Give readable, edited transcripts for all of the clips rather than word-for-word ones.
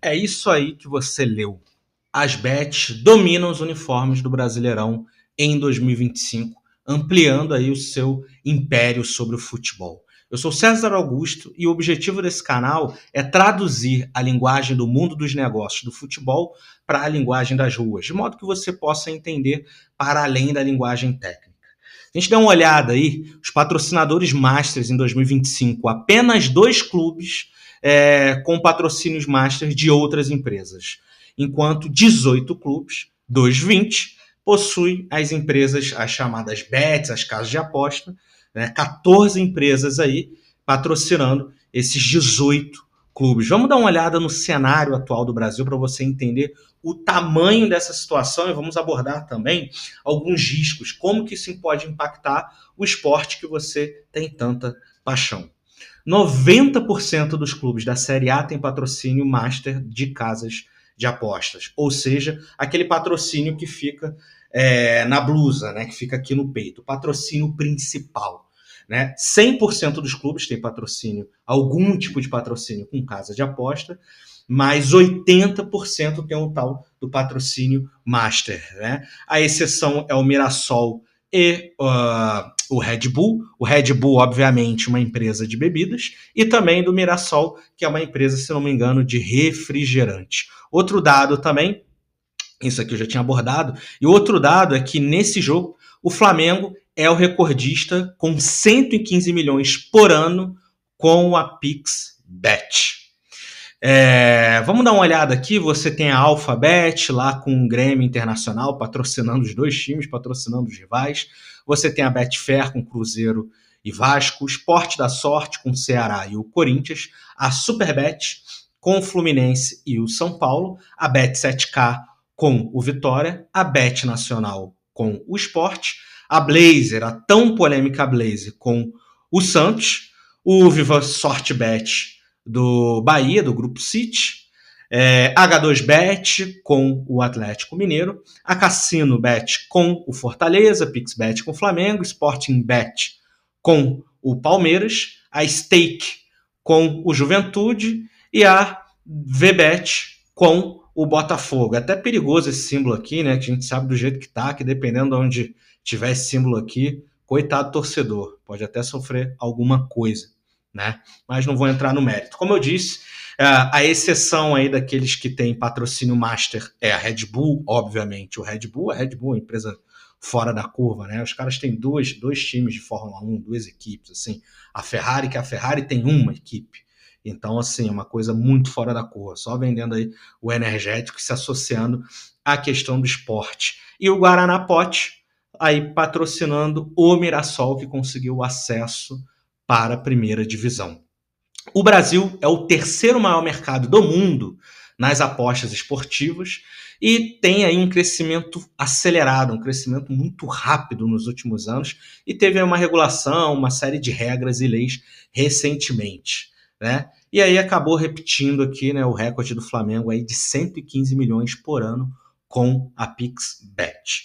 É isso aí que você leu. As bets dominam os uniformes do Brasileirão em 2025, ampliando aí o seu império sobre o futebol. Eu sou César Augusto e o objetivo desse canal é traduzir a linguagem do mundo dos negócios do futebol para a linguagem das ruas, de modo que você possa entender para além da linguagem técnica. A gente dá uma olhada aí, os patrocinadores Masters em 2025, apenas 2 clubes com patrocínios Masters de outras empresas, enquanto 18 clubes, 20, possuem as empresas, as chamadas bets, as casas de aposta, né? 14 empresas aí patrocinando esses 18 clubes. Vamos dar uma olhada no cenário atual do Brasil para você entender o tamanho dessa situação e vamos abordar também alguns riscos, como que isso pode impactar o esporte que você tem tanta paixão. 90% dos clubes da Série A tem patrocínio master de casas de apostas, ou seja, aquele patrocínio que fica na blusa, né, que fica aqui no peito, o patrocínio principal. Né? 100% dos clubes têm patrocínio, algum tipo de patrocínio com casa de aposta, mas 80% tem o tal do patrocínio master. Né? A exceção é o Mirassol e o Red Bull. O Red Bull, obviamente, uma empresa de bebidas, e também do Mirassol, que é uma empresa, se não me engano, de refrigerante. Outro dado também, isso aqui eu já tinha abordado, e outro dado é que nesse jogo o Flamengo é o recordista com 115 milhões por ano com a PixBet. Vamos dar uma olhada aqui, você tem a Alphabet lá com o Grêmio Internacional patrocinando os dois times, patrocinando os rivais. Você tem a Betfair com Cruzeiro e Vasco, o Sport da Sorte com o Ceará e o Corinthians, a Superbet com o Fluminense e o São Paulo, a Bet7K com o Vitória, a Bet Nacional com o Sport, a Blazer, a tão polêmica Blazer com o Santos, o Viva Sorte Bet do Bahia, do Grupo City, H2Bet com o Atlético Mineiro, a Cassino Bet com o Fortaleza, PixBet com o Flamengo, Sporting Bet com o Palmeiras, a Stake com o Juventude e a VBet com o Botafogo. É até perigoso esse símbolo aqui, né? Que a gente sabe do jeito que tá, que dependendo de onde tiver esse símbolo aqui, coitado do torcedor, pode até sofrer alguma coisa. Né? Mas não vou entrar no mérito. Como eu disse, a exceção aí daqueles que têm patrocínio master é a Red Bull, obviamente. A Red Bull é uma empresa fora da curva, né? Os caras têm dois times de Fórmula 1, 2 equipes, assim. A Ferrari tem uma equipe. Então, assim, é uma coisa muito fora da curva. Só vendendo aí o energético e se associando à questão do esporte. E o Guaraná Pote aí patrocinando o Mirassol, que conseguiu o acesso para a primeira divisão. O Brasil é o terceiro maior mercado do mundo nas apostas esportivas e tem aí um crescimento acelerado, um crescimento muito rápido nos últimos anos e teve uma regulação, uma série de regras e leis recentemente. Né? E aí acabou repetindo aqui, né, o recorde do Flamengo aí de 115 milhões por ano com a PixBet.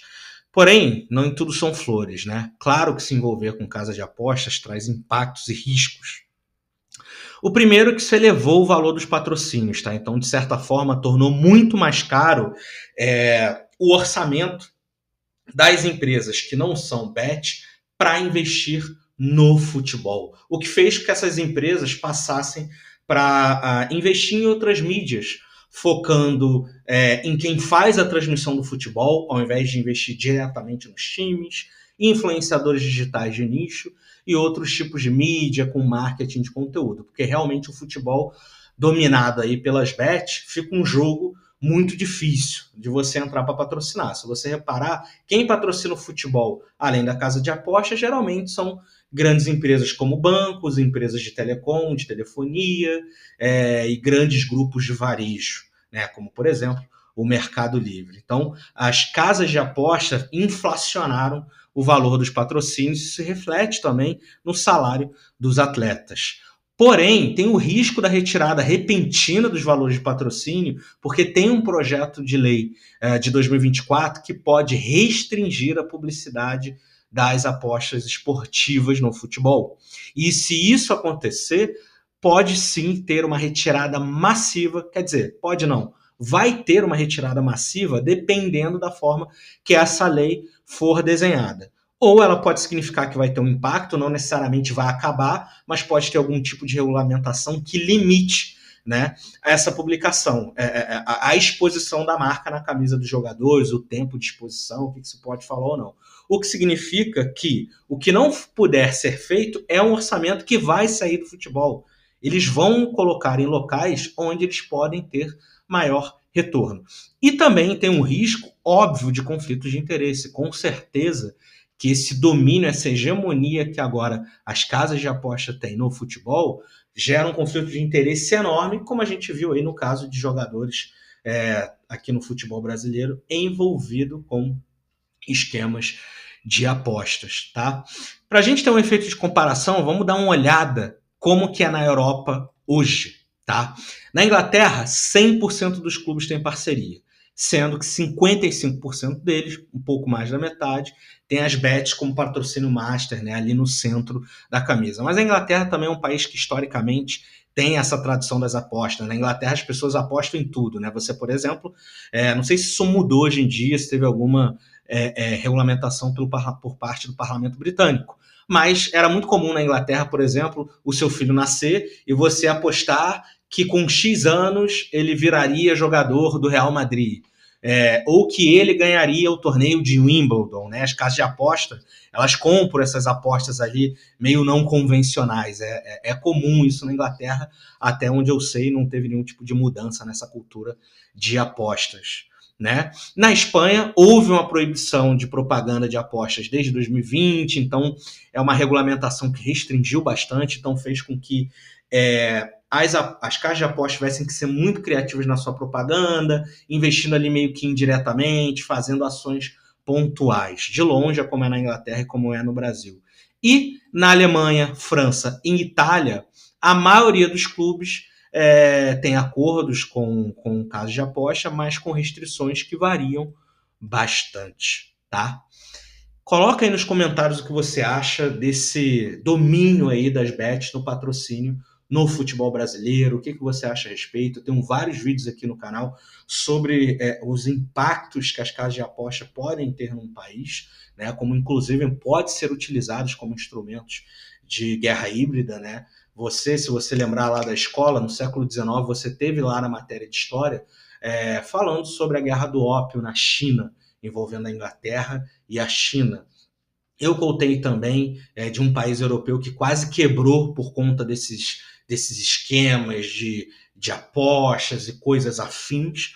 Porém, não em tudo são flores, né? Claro que se envolver com casa de apostas traz impactos e riscos. O primeiro é que isso elevou o valor dos patrocínios, tá? Então, de certa forma, tornou muito mais caro o orçamento das empresas que não são bet para investir no futebol. O que fez com que essas empresas passassem para investir em outras mídias, focando em quem faz a transmissão do futebol, ao invés de investir diretamente nos times, influenciadores digitais de nicho e outros tipos de mídia com marketing de conteúdo. Porque realmente o futebol dominado aí pelas bets fica um jogo muito difícil de você entrar para patrocinar. Se você reparar, quem patrocina o futebol, além da casa de apostas, geralmente são grandes empresas como bancos, empresas de telecom, de telefonia e grandes grupos de varejo, né? Como, por exemplo, o Mercado Livre. Então, as casas de aposta inflacionaram o valor dos patrocínios e isso se reflete também no salário dos atletas. Porém, tem o risco da retirada repentina dos valores de patrocínio, porque tem um projeto de lei de 2024 que pode restringir a publicidade das apostas esportivas no futebol. E se isso acontecer, pode sim ter uma retirada massiva, quer dizer, pode não, vai ter uma retirada massiva dependendo da forma que essa lei for desenhada. Ou ela pode significar que vai ter um impacto, não necessariamente vai acabar, mas pode ter algum tipo de regulamentação que limite, né, essa publicação, a exposição da marca na camisa dos jogadores, o tempo de exposição, o que se pode falar ou não. O que significa que o que não puder ser feito é um orçamento que vai sair do futebol. Eles vão colocar em locais onde eles podem ter maior retorno. E também tem um risco óbvio de conflitos de interesse. Com certeza que esse domínio, essa hegemonia que agora as casas de aposta têm no futebol, gera um conflito de interesse enorme, como a gente viu aí no caso de jogadores aqui no futebol brasileiro envolvido com esquemas de apostas, tá? Para a gente ter um efeito de comparação, vamos dar uma olhada como que é na Europa hoje, tá? Na Inglaterra, 100% dos clubes têm parceria, sendo que 55% deles, um pouco mais da metade, tem as bets como patrocínio master, né, ali no centro da camisa. Mas a Inglaterra também é um país que historicamente tem essa tradição das apostas. Na Inglaterra as pessoas apostam em tudo, né? Você, por exemplo, não sei se isso mudou hoje em dia, se teve alguma regulamentação por parte do parlamento britânico. Mas era muito comum na Inglaterra, por exemplo, o seu filho nascer e você apostar que com X anos ele viraria jogador do Real Madrid. Ou que ele ganharia o torneio de Wimbledon, né? As casas de aposta, elas compram essas apostas ali meio não convencionais. É comum isso na Inglaterra, até onde eu sei, não teve nenhum tipo de mudança nessa cultura de apostas, né? Na Espanha, houve uma proibição de propaganda de apostas desde 2020, então é uma regulamentação que restringiu bastante, então fez com que as casas de apostas tivessem que ser muito criativas na sua propaganda, investindo ali meio que indiretamente, fazendo ações pontuais. De longe, como é na Inglaterra e como é no Brasil. E na Alemanha, França e Itália, a maioria dos clubes tem acordos com casos de aposta, mas com restrições que variam bastante, tá? Coloca aí nos comentários o que você acha desse domínio aí das bets no patrocínio no futebol brasileiro, o que você acha a respeito. Eu tenho vários vídeos aqui no canal sobre os impactos que as casas de aposta podem ter num país, né, como inclusive pode ser utilizados como instrumentos de guerra híbrida, né? Se você lembrar lá da escola, no século XIX, você teve lá na matéria de história falando sobre a guerra do ópio na China, envolvendo a Inglaterra e a China. Eu contei também de um país europeu que quase quebrou por conta desses esquemas de apostas e coisas afins.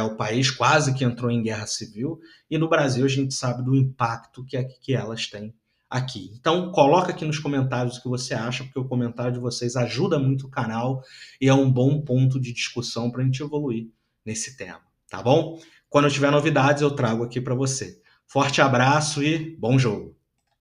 O país quase que entrou em guerra civil. E no Brasil a gente sabe do impacto que elas têm aqui. Então coloca aqui nos comentários o que você acha, porque o comentário de vocês ajuda muito o canal e é um bom ponto de discussão para a gente evoluir nesse tema, tá bom? Quando eu tiver novidades eu trago aqui para você. Forte abraço e bom jogo!